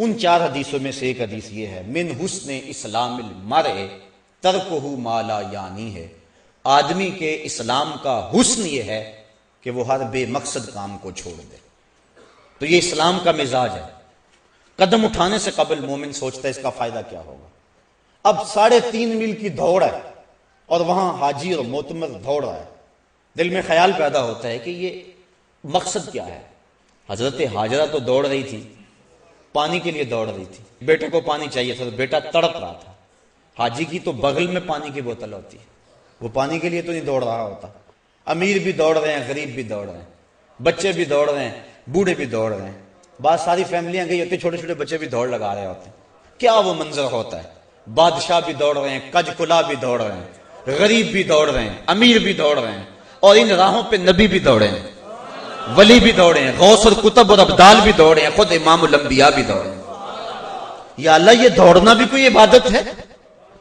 ان 4 حدیثوں میں سے ایک حدیث یہ ہے، من حسن اسلام المرء ترکہ ما لا یعنی ہے، آدمی کے اسلام کا حسن یہ ہے کہ وہ ہر بے مقصد کام کو چھوڑ دے۔ تو یہ اسلام کا مزاج ہے۔ قدم اٹھانے سے قبل مومن سوچتا ہے اس کا فائدہ کیا ہوگا۔ اب 3.5 میل کی دوڑ ہے اور وہاں حاجی اور معتمر دوڑ رہا ہے، دل میں خیال پیدا ہوتا ہے کہ یہ مقصد کیا ہے۔ حضرت ہاجرہ تو دوڑ رہی تھی، پانی کے لیے دوڑ رہی تھی، بیٹے کو پانی چاہیے تھا تو بیٹا تڑپ رہا تھا۔ حاجی کی تو بغل میں پانی کی بوتل ہوتی ہے، وہ پانی کے لیے تو نہیں دوڑ رہا ہوتا۔ امیر بھی دوڑ رہے ہیں، غریب بھی دوڑ رہے ہیں، بچے بھی دوڑ رہے ہیں، بوڑھے بھی دوڑ رہے ہیں، بعض ساری فیملیاں گئی ہوتی، چھوٹے چھوٹے بچے بھی دوڑ لگا رہے ہوتے ہیں۔ کیا وہ منظر ہوتا ہے، بادشاہ بھی دوڑ رہے ہیں، کج کلا بھی دوڑ رہے ہیں، غریب بھی دوڑ رہے ہیں، امیر بھی دوڑ رہے ہیں، اور ان راہوں پہ نبی بھی دوڑے ہیں، ولی بھی دوڑے ہیں، غوث اور کتب اور ابدال بھی دوڑے ہیں، خود امام الانبیاء بھی دوڑے ہیں۔ یا اللہ، یہ دوڑنا بھی کوئی عبادت ہے؟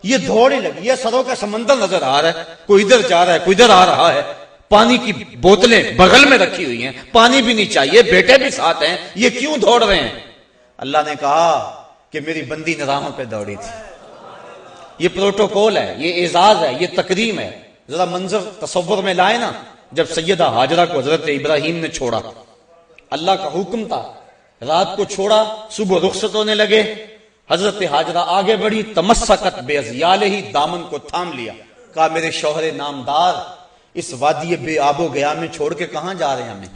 یہ دوڑ ہی لگی ہے، سروں کا سمندر نظر آ رہا ہے، کوئی ادھر جا رہا ہے، کوئی ادھر آ رہا ہے، پانی کی بوتلیں بغل میں رکھی ہوئی ہیں، پانی بھی نہیں چاہیے، بیٹے بھی ساتھ ہیں، یہ کیوں دوڑ رہے ہیں؟ اللہ نے کہا کہ میری بندی نراہوں پہ دوڑی تھی۔ یہ پروٹوکول ہے، یہ اعزاز ہے، یہ تکریم ہے۔ ذرا منظر تصور میں لائے نا، جب سیدہ ہاجرہ کو حضرت ابراہیم نے چھوڑا، اللہ کا حکم تھا، رات کو چھوڑا، صبح رخصت ہونے لگے، حضرت ہاجرہ آگے بڑھی، تمسکت بعضیالہ، دامن کو تھام لیا، کہا میرے شوہر نامدار، اس وادی بے آب و گیا میں چھوڑ کے کہاں جا رہے ہیں ہمیں؟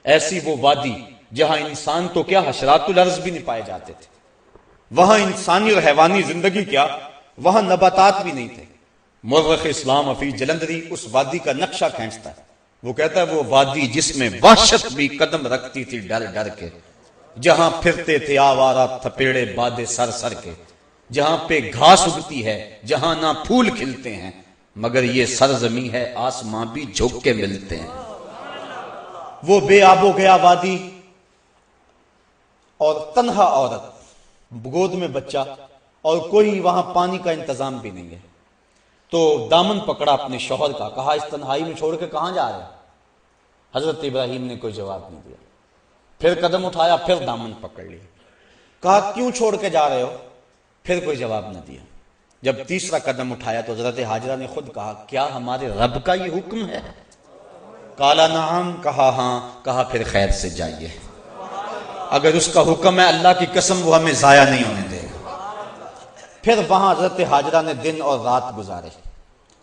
ایسی وہ وادی جہاں انسان تو کیا حشرات الارض بھی نہیں پائے جاتے تھے، وہاں انسانی اور حیوانی زندگی کیا، وہاں نباتات بھی نہیں تھے۔ مورخ اسلام حفیظ جلندری اس وادی کا نقشہ کھینچتا ہے، وہ کہتا ہے وہ وادی جس میں وحشت بھی قدم رکھتی تھی ڈر ڈر کے، جہاں پھرتے تھے آوارہ تھپیڑے بادے سر سر کے، جہاں پہ گھاس اگتی ہے، جہاں نہ پھول کھلتے ہیں، مگر یہ سرزمین ہے آسماں بھی جھک کے ملتے ہیں۔ وہ بے آب و گیا وادی، اور تنہا عورت، گود میں بچہ، اور کوئی وہاں پانی کا انتظام بھی نہیں ہے۔ تو دامن پکڑا اپنے شوہر کا، کہا اس تنہائی میں چھوڑ کے کہاں جا رہے ہیں؟ حضرت ابراہیم نے کوئی جواب نہیں دیا، پھر قدم اٹھایا، پھر دامن پکڑ لیا، کہا کیوں چھوڑ کے جا رہے ہو؟ پھر کوئی جواب نہ دیا۔ جب تیسرا قدم اٹھایا تو حضرت ہاجرہ نے خود کہا کیا ہمارے رب کا یہ حکم ہے؟ کالا نعم، کہا ہاں، کہا پھر خیر سے جائیے، اگر اس کا حکم ہے اللہ کی قسم وہ ہمیں ضائع نہیں ہونے دے گا۔ پھر وہاں حضرت ہاجرہ نے دن اور رات گزارے،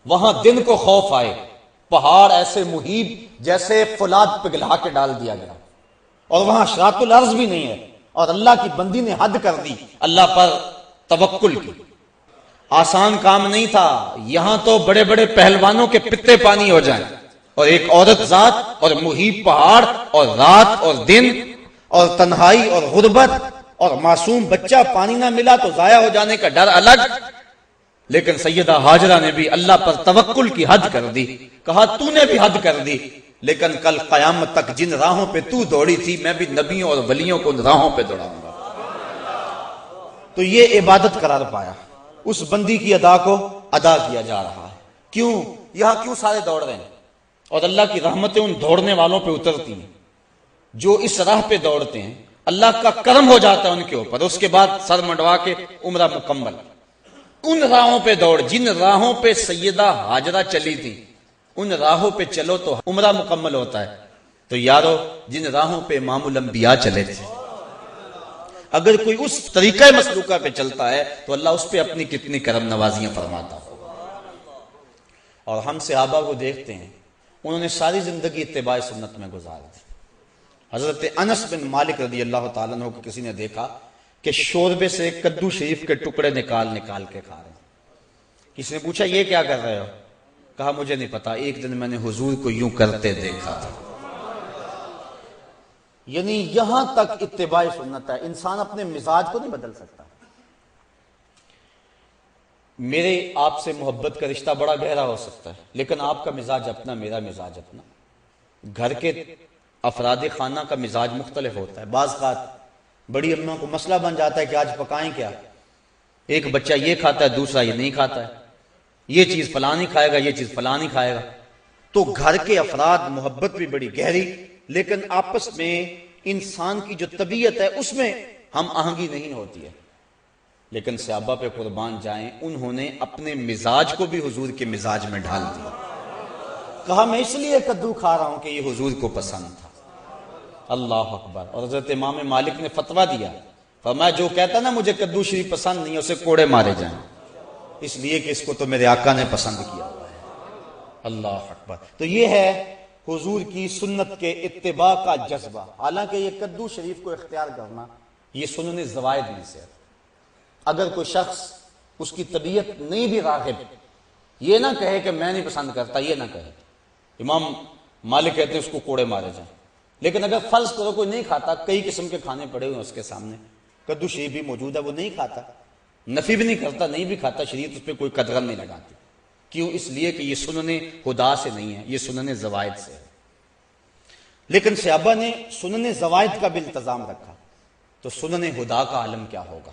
وہاں دن کو خوف آئے، پہاڑ ایسے محیط جیسے فولاد پگھلا کے ڈال دیا گیا، اور وہاں حشرات الارض بھی نہیں ہے، اور اللہ کی بندی نے حد کر دی، اللہ پر توکل کی۔ آسان کام نہیں تھا، یہاں تو بڑے بڑے پہلوانوں کے پتے پانی ہو جائیں، اور ایک عورت ذات، اور محیط پہاڑ، اور رات اور دن، اور تنہائی اور غربت، اور معصوم بچہ پانی نہ ملا تو ضائع ہو جانے کا ڈر الگ۔ لیکن سیدہ ہاجرہ نے بھی اللہ پر توکل کی حد کر دی، کہا تو نے بھی حد کر دی، لیکن کل قیامت تک جن راہوں پہ تو دوڑی تھی میں بھی نبیوں اور ولیوں کو ان راہوں پہ دوڑاؤں گا۔ تو یہ عبادت قرار پایا، اس بندی کی ادا کو ادا کیا جا رہا ہے۔ کیوں یہاں کیوں سارے دوڑ رہے ہیں؟ اور اللہ کی رحمتیں ان دوڑنے والوں پہ اترتی ہیں جو اس راہ پہ دوڑتے ہیں، اللہ کا کرم ہو جاتا ہے ان کے اوپر، اس کے بعد سر منڈوا کے عمرہ مکمل۔ ان راہوں پہ دوڑ، جن راہوں پہ سیدہ ہاجرہ چلی تھی، ان راہوں پہ چلو تو عمرہ مکمل ہوتا ہے۔ تو یارو، جن راہوں پہ امام الانبیاء چلے تھے، اگر کوئی اس طریقہ مسلوکہ پہ چلتا ہے تو اللہ اس پہ اپنی کتنی کرم نوازیاں فرماتا ہے۔ اور ہم صحابہ کو دیکھتے ہیں، انہوں نے ساری زندگی اتباع سنت میں گزار دی۔ حضرت انس بن مالک رضی اللہ تعالیٰ عنہ کو کسی نے دیکھا کہ شوربے سے کدو شریف کے ٹکڑے نکال نکال کے کھا رہے ہیں۔ کسی نے پوچھا یہ کیا کر رہے ہو؟ کہا مجھے نہیں پتا، ایک دن میں نے حضور کو یوں کرتے دیکھا تھا۔ یعنی یہاں تک اتباع سنت ہے، انسان اپنے مزاج کو نہیں بدل سکتا۔ میرے آپ سے محبت کا رشتہ بڑا گہرا ہو سکتا ہے، لیکن آپ کا مزاج اپنا، میرا مزاج اپنا، گھر کے افراد خانہ کا مزاج مختلف ہوتا ہے۔ بعض اوقات بڑی اماں کو مسئلہ بن جاتا ہے کہ آج پکائیں کیا، ایک بچہ یہ کھاتا ہے دوسرا یہ نہیں کھاتا ہے، یہ چیز فلاں نہیں کھائے گا یہ چیز فلاں نہیں کھائے گا۔ تو گھر کے افراد محبت بھی بڑی گہری، لیکن آپس میں انسان کی جو طبیعت ہے اس میں ہم آہنگی نہیں ہوتی ہے، لیکن صحابہ پہ قربان جائیں، انہوں نے اپنے مزاج کو بھی حضور کے مزاج میں ڈھال دیا. کہا میں اس لیے کدو کھا رہا ہوں کہ یہ حضور کو پسند تھا. اللہ اکبر. اور حضرت امام مالک نے فتویٰ دیا، فرمایا جو کہتا نا مجھے کدو شریف پسند نہیں ہے اسے کوڑے مارے جائیں، اس لیے کہ اس کو تو میرے آقا نے پسند کیا ہوا ہے. اللہ اکبر. تو یہ ہے حضور کی سنت کے اتباع کا جذبہ. حالانکہ یہ کدو شریف کو اختیار کرنا یہ سنن زوائد میں سے. اگر کوئی شخص اس کی طبیعت نہیں بھی راغب، یہ نہ کہے کہ میں نہیں پسند کرتا، یہ نہ کہے. امام مالک کہتے ہیں اس کو کوڑے مارے جائیں. لیکن اگر فرض کرو کوئی نہیں کھاتا، کئی قسم کے کھانے پڑے ہوئے اس کے سامنے، کدو شریف بھی موجود ہے، وہ نہیں کھاتا، نفی بھی نہیں کرتا، نہیں بھی کھاتا، شریعت اس پہ کوئی قدغن نہیں لگاتی. کیوں؟ اس لیے کہ یہ سنن خدا سے نہیں ہے، یہ سنن زوائد سے ہے. لیکن صحابہ نے سنن زوائد کا بھی التزام رکھا، تو سنن خدا کا عالم کیا ہوگا؟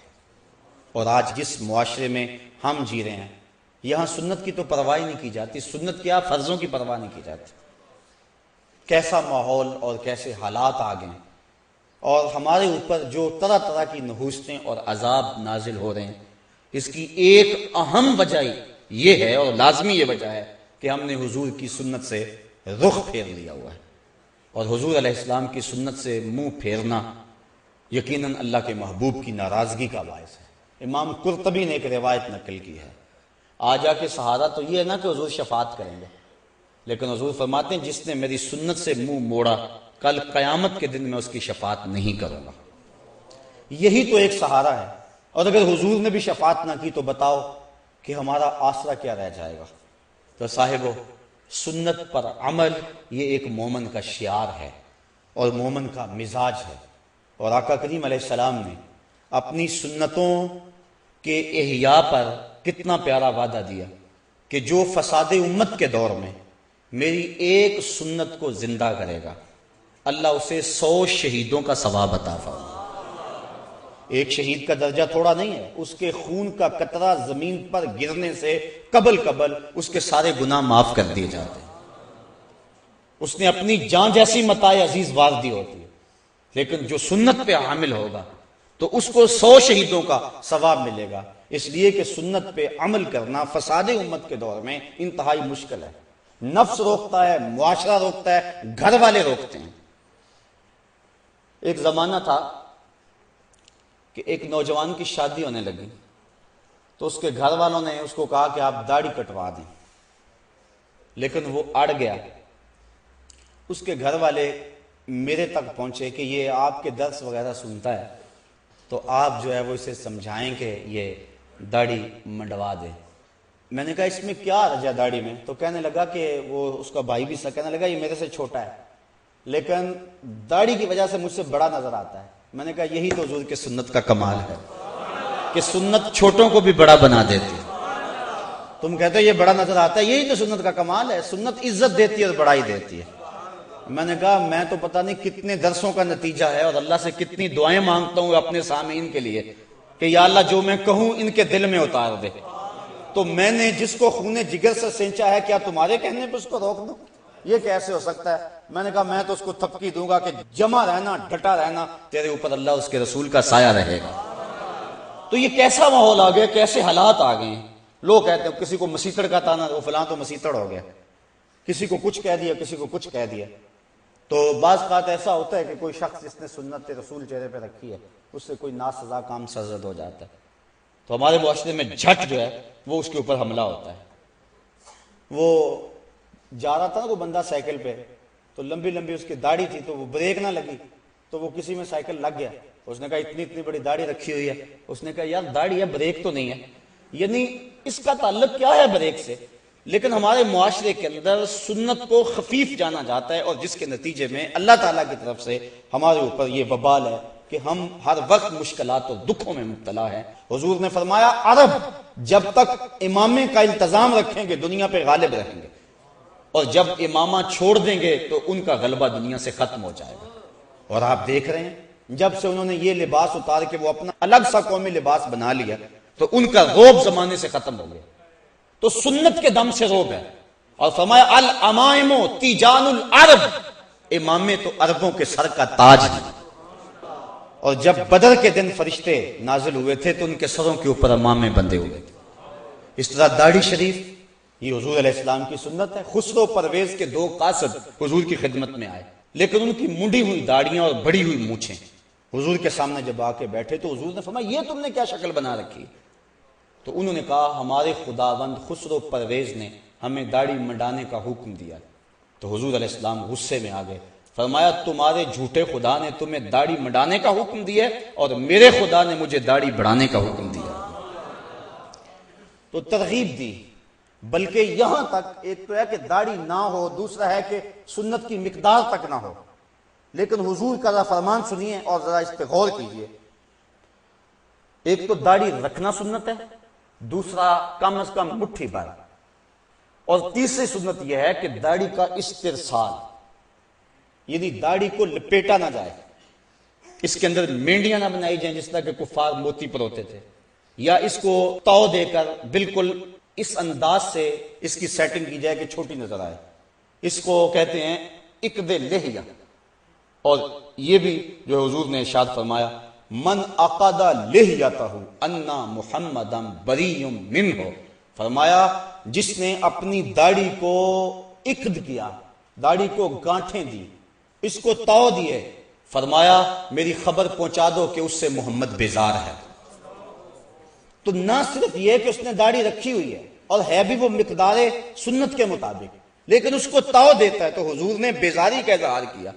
اور آج جس معاشرے میں ہم جی رہے ہیں، یہاں سنت کی تو پرواہ نہیں کی جاتی. سنت کیا، فرضوں کی پرواہ نہیں کی جاتی. کیسا ماحول اور کیسے حالات آ گئے، اور ہمارے اوپر جو طرح طرح کی نحوستیں اور عذاب نازل ہو رہے ہیں، اس کی ایک اہم وجہ یہ ہے اور لازمی یہ وجہ ہے کہ ہم نے حضور کی سنت سے رخ پھیر لیا ہوا ہے. اور حضور علیہ السلام کی سنت سے منہ پھیرنا یقیناً اللہ کے محبوب کی ناراضگی کا باعث ہے. امام قرطبی نے ایک روایت نقل کی ہے، آ جا کے سہارا تو یہ ہے نا کہ حضور شفاعت کریں گے، لیکن حضور فرماتے ہیں جس نے میری سنت سے منہ موڑا کل قیامت کے دن میں اس کی شفاعت نہیں کروں گا. یہی تو ایک سہارا ہے. اور اگر حضور نے بھی شفاعت نہ کی تو بتاؤ کہ ہمارا آسرا کیا رہ جائے گا. تو صاحبو، سنت پر عمل یہ ایک مومن کا شعار ہے اور مومن کا مزاج ہے. اور آقا کریم علیہ السلام نے اپنی سنتوں کے احیاء پر کتنا پیارا وعدہ دیا کہ جو فساد امت کے دور میں میری ایک سنت کو زندہ کرے گا، اللہ اسے 100 شہیدوں کا ثواب عطا فرمائے. ایک شہید کا درجہ تھوڑا نہیں ہے، اس کے خون کا قطرہ زمین پر گرنے سے قبل اس کے سارے گناہ معاف کر دیے جاتے ہیں. اس نے اپنی جان جیسی متاع عزیز وار دی ہوتی ہے، لیکن جو سنت پہ حامل ہوگا تو اس کو 100 شہیدوں کا ثواب ملے گا. اس لیے کہ سنت پہ عمل کرنا فساد امت کے دور میں انتہائی مشکل ہے. نفس روکتا ہے، معاشرہ روکتا ہے، گھر والے روکتے ہیں. ایک زمانہ تھا کہ ایک نوجوان کی شادی ہونے لگی تو اس کے گھر والوں نے اس کو کہا کہ آپ داڑھی کٹوا دیں، لیکن وہ اڑ گیا. اس کے گھر والے میرے تک پہنچے کہ یہ آپ کے درس وغیرہ سنتا ہے، تو آپ جو ہے وہ اسے سمجھائیں کہ یہ داڑھی منڈوا دے. میں نے کہا اس میں کیا حرج ہے داڑھی میں؟ تو کہنے لگا کہ وہ اس کا بھائی بھی سا کہنے لگا یہ میرے سے چھوٹا ہے لیکن داڑھی کی وجہ سے مجھ سے بڑا نظر آتا ہے. میں نے کہا یہی تو حضور کے سنت کا کمال ہے کہ سنت چھوٹوں کو بھی بڑا بنا دیتی ہے. تم کہتے ہو یہ بڑا نظر آتا ہے، یہی تو سنت کا کمال ہے. سنت عزت دیتی ہے اور بڑائی دیتی ہے. میں نے کہا میں تو پتہ نہیں کتنے درسوں کا نتیجہ ہے اور اللہ سے کتنی دعائیں مانگتا ہوں اپنے سامعین کے لیے کہ یا اللہ جو میں کہوں ان کے دل میں اتار دے. تو میں نے جس کو خون جگر سے سینچا ہے کیا تمہارے کہنے پہ اس کو روک دوں؟ یہ کیسے ہو سکتا ہے؟ میں نے کہا میں تو اس کو تھپکی دوں گا کہ جمع رہنا، ڈٹا رہنا، تیرے اوپر اللہ اس کے رسول کا سایہ رہے گا. تو یہ کیسا ماحول آ گیا، کیسے حالات آ گئے. لوگ کہتے ہیں کسی کو مسیتڑ کا تانا، وہ فلاں تو مسیتڑ ہو گیا، کسی کو کچھ کہہ دیا، کسی کو کچھ کہہ دیا. تو بعض بات ایسا ہوتا ہے کہ کوئی شخص جس نے سنت رسول چہرے پہ رکھی ہے اس سے کوئی ناسزا کام سرزد ہو جاتا ہے تو ہمارے معاشرے میں جھٹ جو ہے وہ اس کے اوپر حملہ ہوتا ہے. وہ جا رہا تھا نا کوئی بندہ سائیکل پہ، تو لمبی لمبی اس کی داڑھی تھی تو وہ بریک نہ لگی تو وہ کسی میں سائیکل لگ گیا. اس نے کہا اتنی بڑی داڑھی رکھی ہوئی ہے. اس نے کہا یار داڑھی ہے، بریک تو نہیں ہے. یعنی اس کا تعلق کیا ہے بریک سے؟ لیکن ہمارے معاشرے کے اندر سنت کو خفیف جانا جاتا ہے اور جس کے نتیجے میں اللہ تعالیٰ کی طرف سے ہمارے اوپر یہ وبال ہے کہ ہم ہر وقت مشکلات اور دکھوں میں مبتلا ہیں. حضور نے فرمایا عرب جب تک امامے کا التزام رکھیں گے دنیا پہ غالب رہیں گے، اور جب امامہ چھوڑ دیں گے تو ان کا غلبہ دنیا سے ختم ہو جائے گا. اور آپ دیکھ رہے ہیں جب سے انہوں نے یہ لباس اتار کے وہ اپنا الگ سا قومی لباس بنا لیا تو ان کا رعب زمانے سے ختم ہو گیا. تو سنت کے دم سے رعب ہے. اور فرمایا الامائم تیجان العرب، امامے تو عربوں کے سر کا تاج ہے. اور جب بدر کے دن فرشتے نازل ہوئے تھے تو ان کے سروں کے اوپر امامے بندے ہوئے تھے. اس طرح داڑھی شریف یہ حضور علیہ السلام کی سنت ہے. خسرو پرویز کے 2 قاصد حضور کی خدمت میں آئے، لیکن ان کی منڈی ہوئی داڑیاں اور بڑی ہوئی مونچھیں حضور کے سامنے جب آ کے بیٹھے تو حضور نے فرمایا یہ تم نے کیا شکل بنا رکھی؟ تو انہوں نے کہا ہمارے خداوند خسرو پرویز نے ہمیں داڑھی منڈانے کا حکم دیا. تو حضور علیہ السلام غصے میں آ گئے، فرمایا تمہارے جھوٹے خدا نے تمہیں داڑھی منڈانے کا حکم دیا اور میرے خدا نے مجھے داڑھی بڑھانے کا حکم دیا. تو ترغیب دی، بلکہ یہاں تک ایک تو ہے کہ داڑھی نہ ہو، دوسرا ہے کہ سنت کی مقدار تک نہ ہو. لیکن حضور کا ذرا فرمان سنیے اور ذرا اس پہ غور کیجئے. ایک تو داڑھی رکھنا سنت ہے، دوسرا کم از کم مٹھی بھر، اور تیسری سنت یہ ہے کہ داڑھی کا استرسال، یعنی داڑھی کو لپیٹا نہ جائے، اس کے اندر مینڈیاں نہ بنائی جائیں جس طرح کہ کفار موتی پروتے تھے، یا اس کو تو دے کر بالکل اس انداز سے اس کی سیٹنگ کی جائے کہ چھوٹی نظر آئے. اس کو کہتے ہیں اقد لحیہ. اور یہ بھی جو حضور نے ارشاد فرمایا من عقد لحیتہ انا محمدا بریء منہ، فرمایا جس نے اپنی داڑھی کو عقد کیا، داڑھی کو گانٹھیں دی، اس کو تو دیے، فرمایا میری خبر پہنچا دو کہ اس سے محمد بیزار ہے. تو نہ صرف یہ کہ اس نے داڑھی رکھی ہوئی ہے اور ہے بھی وہ مقدار سنت کے مطابق، لیکن اس کو تو دیتا ہے، تو حضور نے بیزاری کا اظہار کیا.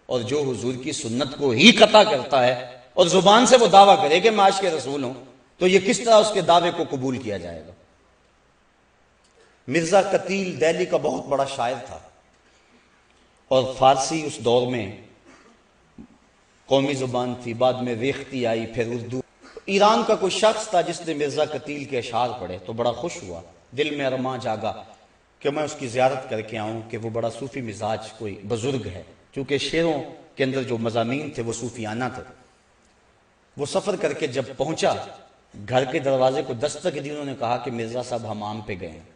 اور جو حضور کی سنت کو ہی قطع کرتا ہے اور زبان سے وہ دعویٰ کرے کہ میں عاشق رسول ہوں، تو یہ کس طرح اس کے دعوے کو قبول کیا جائے گا؟ مرزا قتیل دہلی کا بہت بڑا شاعر تھا، اور فارسی اس دور میں قومی زبان تھی، بعد میں ریختی آئی، پھر اردو. ایران کا کوئی شخص تھا جس نے مرزا قتیل کے اشعار پڑھے تو بڑا خوش ہوا، دل میں ارماں جاگا کہ میں اس کی زیارت کر کے آؤں کہ وہ بڑا صوفی مزاج کوئی بزرگ ہے، کیونکہ شعروں کے اندر جو مضامین تھے وہ صوفیانہ تھے. وہ سفر کر کے جب پہنچا، گھر کے دروازے کو دستک دی، انہوں نے کہا کہ مرزا صاحب حمام پہ گئے ہیں.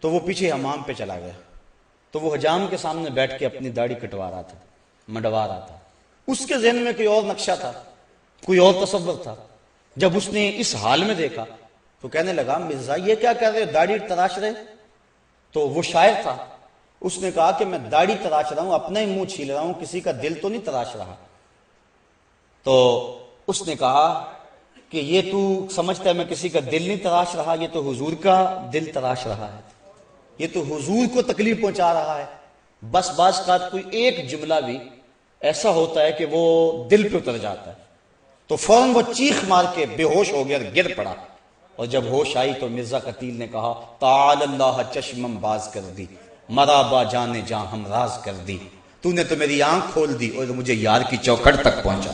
تو وہ پیچھے حمام پہ چلا گیا، تو وہ حجام کے سامنے بیٹھ کے اپنی داڑھی کٹوا رہا تھا، منڈوا رہا تھا. اس کے ذہن میں کوئی اور نقشہ تھا، کوئی اور تصور تھا. جب اس نے اس حال میں دیکھا تو کہنے لگا مرزا یہ کیا کر رہے ہو، داڑھی تراش رہے؟ تو وہ شاعر تھا، اس نے کہا کہ میں داڑھی تراش رہا ہوں، اپنا ہی منہ چھیل رہا ہوں، کسی کا دل تو نہیں تراش رہا. تو اس نے کہا کہ یہ تو سمجھتا ہے میں کسی کا دل نہیں تراش رہا، یہ تو حضور کا دل تراش رہا ہے، یہ تو حضور کو تکلیف پہنچا رہا ہے. بس بعض کا کوئی ایک جملہ بھی ایسا ہوتا ہے کہ وہ دل پہ اتر جاتا ہے، تو فوراً وہ چیخ مار کے بے ہوش ہو گیا اور گر پڑا. اور جب ہوش آئی تو مرزا قتیل نے کہا تعال اللہ چشمم باز کر دی، مرا با جانے جاں ہم راز کر دی، تو نے تو میری آنکھ کھول دی اور مجھے یار کی چوکھٹ تک پہنچا.